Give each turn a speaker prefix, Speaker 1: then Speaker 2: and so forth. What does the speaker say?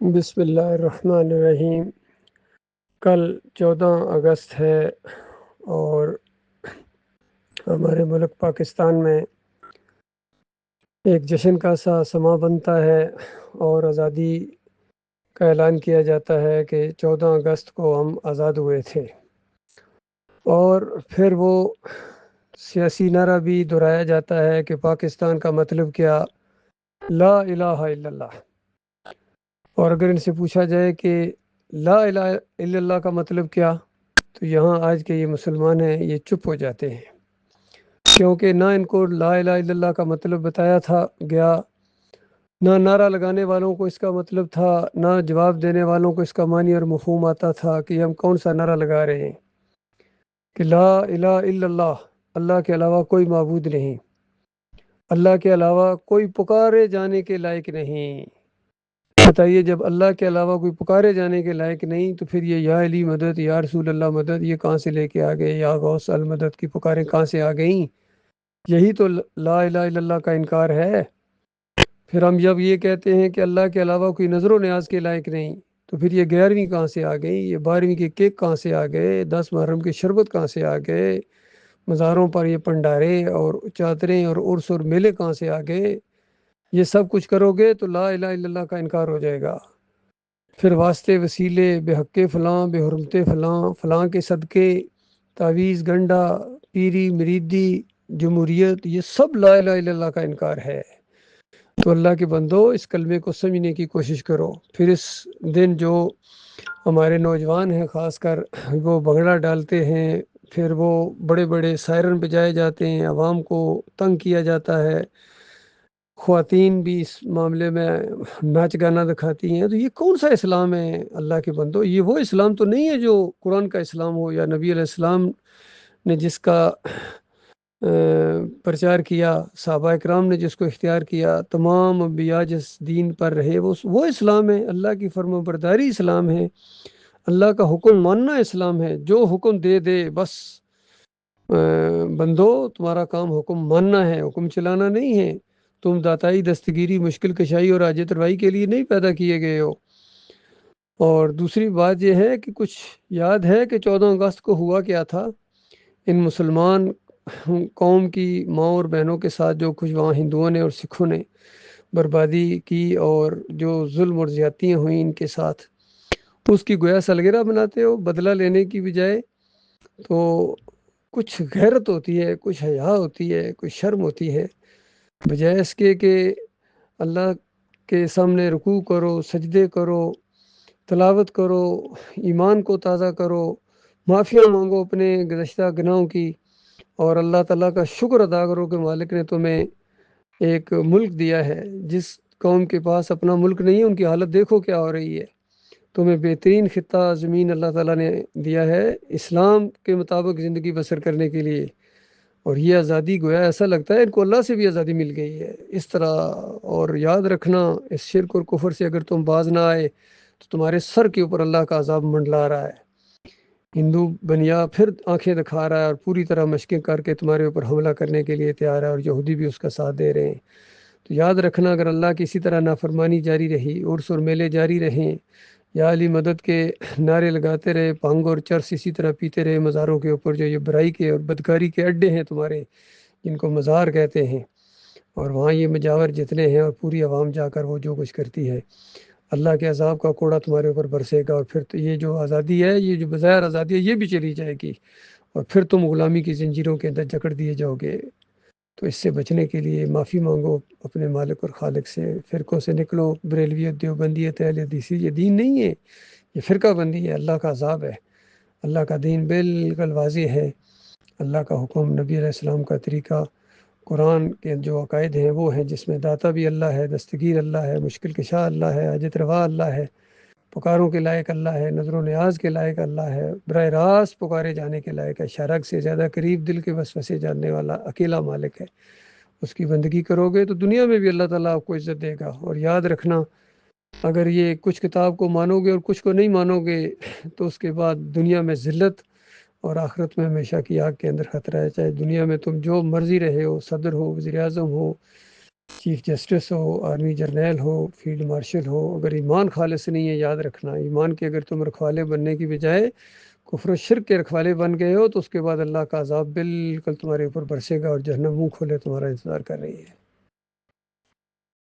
Speaker 1: بسم اللہ الرحمن الرحیم۔ کل 14 اگست ہے اور ہمارے ملک پاکستان میں ایک جشن کا سا سما بنتا ہے اور آزادی کا اعلان کیا جاتا ہے کہ 14 اگست کو ہم آزاد ہوئے تھے، اور پھر وہ سیاسی نعرہ بھی دہرایا جاتا ہے کہ پاکستان کا مطلب کیا، لا الہ الا اللہ۔ اور اگر ان سے پوچھا جائے کہ لا الہ الا اللہ کا مطلب کیا، تو یہاں آج کے یہ مسلمان ہیں یہ چپ ہو جاتے ہیں، کیونکہ نہ ان کو لا الہ الا اللہ کا مطلب بتایا تھا گیا، نہ نعرہ لگانے والوں کو اس کا مطلب تھا، نہ جواب دینے والوں کو اس کا معنی اور مفہوم آتا تھا کہ ہم کون سا نعرہ لگا رہے ہیں کہ لا الہ الا اللہ، اللہ کے علاوہ کوئی معبود نہیں، اللہ کے علاوہ کوئی پکارے جانے کے لائق نہیں۔ بتائیے، جب اللہ کے علاوہ کوئی پکارے جانے کے لائق نہیں تو پھر یہ یا علی مدد، یا رسول اللہ مدد، یہ کہاں سے لے کے آ گئے؟ یا غوث المدد کی پکاریں کہاں سے آ گئیں؟ یہی تو لا الہ الا اللہ کا انکار ہے۔ پھر ہم جب یہ کہتے ہیں کہ اللہ کے علاوہ کوئی نظر و نیاز کے لائق نہیں، تو پھر یہ 11ویں کہاں سے آ گئی؟ یہ 12ویں کے کیک کہاں سے آ گئے؟ 10 محرم کے شربت کہاں سے آ گئے؟ مزاروں پر یہ پنڈارے اور چادریں اور عرس اور میلے کہاں سے آ گئے؟ یہ سب کچھ کرو گے تو لا الہ الا اللہ کا انکار ہو جائے گا۔ پھر واسطے وسیلے، بے حق فلاں، بے حرمت فلاں، فلاں کے صدقے، تعویذ گنڈا، پیری مریدی، جمہوریت، یہ سب لا الہ الا اللہ کا انکار ہے۔ تو اللہ کے بندو، اس کلمے کو سمجھنے کی کوشش کرو۔ پھر اس دن جو ہمارے نوجوان ہیں خاص کر، وہ بھنگڑا ڈالتے ہیں، پھر وہ بڑے بڑے سائرن بجائے جاتے ہیں، عوام کو تنگ کیا جاتا ہے، خواتین بھی اس معاملے میں ناچ گانا دکھاتی ہیں، تو یہ کون سا اسلام ہے اللہ کے بندو؟ یہ وہ اسلام تو نہیں ہے جو قرآن کا اسلام ہو، یا نبی علیہ السلام نے جس کا پرچار کیا، صحابہ اکرام نے جس کو اختیار کیا، تمام انبیاء جس دین پر رہے، وہ اسلام ہے، اللہ کی فرما برداری اسلام ہے، اللہ کا حکم ماننا اسلام ہے۔ جو حکم دے دے بس بندو، تمہارا کام حکم ماننا ہے، حکم چلانا نہیں ہے۔ تم داتائی، دستگیری، مشکل کشائی اور حاجت روائی کے لیے نہیں پیدا کیے گئے ہو۔ اور دوسری بات یہ ہے کہ کچھ یاد ہے کہ 14 اگست کو ہوا کیا تھا؟ ان مسلمان قوم کی ماں اور بہنوں کے ساتھ جو کچھ وہاں ہندوؤں نے اور سکھوں نے بربادی کی، اور جو ظلم اور زیادتیاں ہوئیں ان کے ساتھ، اس کی گویا سالگرہ بناتے ہو بدلہ لینے کی بجائے۔ تو کچھ غیرت ہوتی ہے، کچھ حیا ہوتی ہے، کچھ شرم ہوتی ہے، بجائے اس کے کہ اللہ کے سامنے رکوع کرو، سجدے کرو، تلاوت کرو، ایمان کو تازہ کرو، معافیاں مانگو اپنے گزشتہ گناہوں کی، اور اللہ تعالیٰ کا شکر ادا کرو کہ مالک نے تمہیں ایک ملک دیا ہے۔ جس قوم کے پاس اپنا ملک نہیں ہے، ان کی حالت دیکھو کیا ہو رہی ہے۔ تمہیں بہترین خطہ زمین اللہ تعالیٰ نے دیا ہے اسلام کے مطابق زندگی بسر کرنے کے لیے، اور یہ آزادی گویا ایسا لگتا ہے ان کو اللہ سے بھی آزادی مل گئی ہے اس طرح۔ اور یاد رکھنا، اس شرک اور کفر سے اگر تم باز نہ آئے تو تمہارے سر کے اوپر اللہ کا عذاب منڈلا رہا ہے۔ ہندو بنیا پھر آنکھیں دکھا رہا ہے اور پوری طرح مشقیں کر کے تمہارے اوپر حملہ کرنے کے لیے تیار ہے، اور یہودی بھی اس کا ساتھ دے رہے ہیں۔ تو یاد رکھنا، اگر اللہ کی اسی طرح نافرمانی جاری رہی، عرس اور میلے جاری رہیں، یا علی مدد کے نعرے لگاتے رہے، بھنگ اور چرس اسی طرح پیتے رہے مزاروں کے اوپر، جو یہ برائی کے اور بدکاری کے اڈے ہیں تمہارے، جن کو مزار کہتے ہیں، اور وہاں یہ مجاور جتنے ہیں اور پوری عوام جا کر وہ جو کچھ کرتی ہے، اللہ کے عذاب کا کوڑا تمہارے اوپر برسے گا، اور پھر تو یہ جو آزادی ہے، یہ جو بظاہر آزادی ہے، یہ بھی چلی جائے گی، اور پھر تم غلامی کی زنجیروں کے اندر جکڑ دیے جاؤ گے۔ تو اس سے بچنے کے لیے معافی مانگو اپنے مالک اور خالق سے، فرقوں سے نکلو، بریلویت، دیوبندیت، اہل حدیثی، یہ دین نہیں ہے، یہ فرقہ بندی ہے، اللہ کا عذاب ہے۔ اللہ کا دین بالکل واضح ہے، اللہ کا حکم، نبی علیہ السلام کا طریقہ، قرآن کے جو عقائد ہیں وہ ہیں، جس میں داتا بھی اللہ ہے، دستگیر اللہ ہے، مشکل کشا اللہ ہے، حاجت روا اللہ ہے، پکاروں کے لائق اللہ ہے، نظر و نیاز کے لائق اللہ ہے، براہ راست پکارے جانے کے لائق ہے، شرک سے زیادہ قریب دل کے وسوسے جاننے والا اکیلا مالک ہے۔ اس کی بندگی کرو گے تو دنیا میں بھی اللہ تعالیٰ آپ کو عزت دے گا۔ اور یاد رکھنا، اگر یہ کچھ کتاب کو مانو گے اور کچھ کو نہیں مانو گے تو اس کے بعد دنیا میں ذلت اور آخرت میں ہمیشہ کی آگ کے اندر خطرہ ہے۔ چاہے دنیا میں تم جو مرضی رہے ہو، صدر ہو، وزیر اعظم ہو، چیف جسٹس ہو، آرمی جرنیل ہو، فیلڈ مارشل ہو، اگر ایمان خالص نہیں ہے، یاد رکھنا ایمان کے اگر تم رکھوالے بننے کی بجائے کفر و شرک کے رکھوالے بن گئے ہو تو اس کے بعد اللہ کا عذاب بالکل تمہارے اوپر برسے گا اور جہنم منہ کھولے تمہارا انتظار کر رہی ہے۔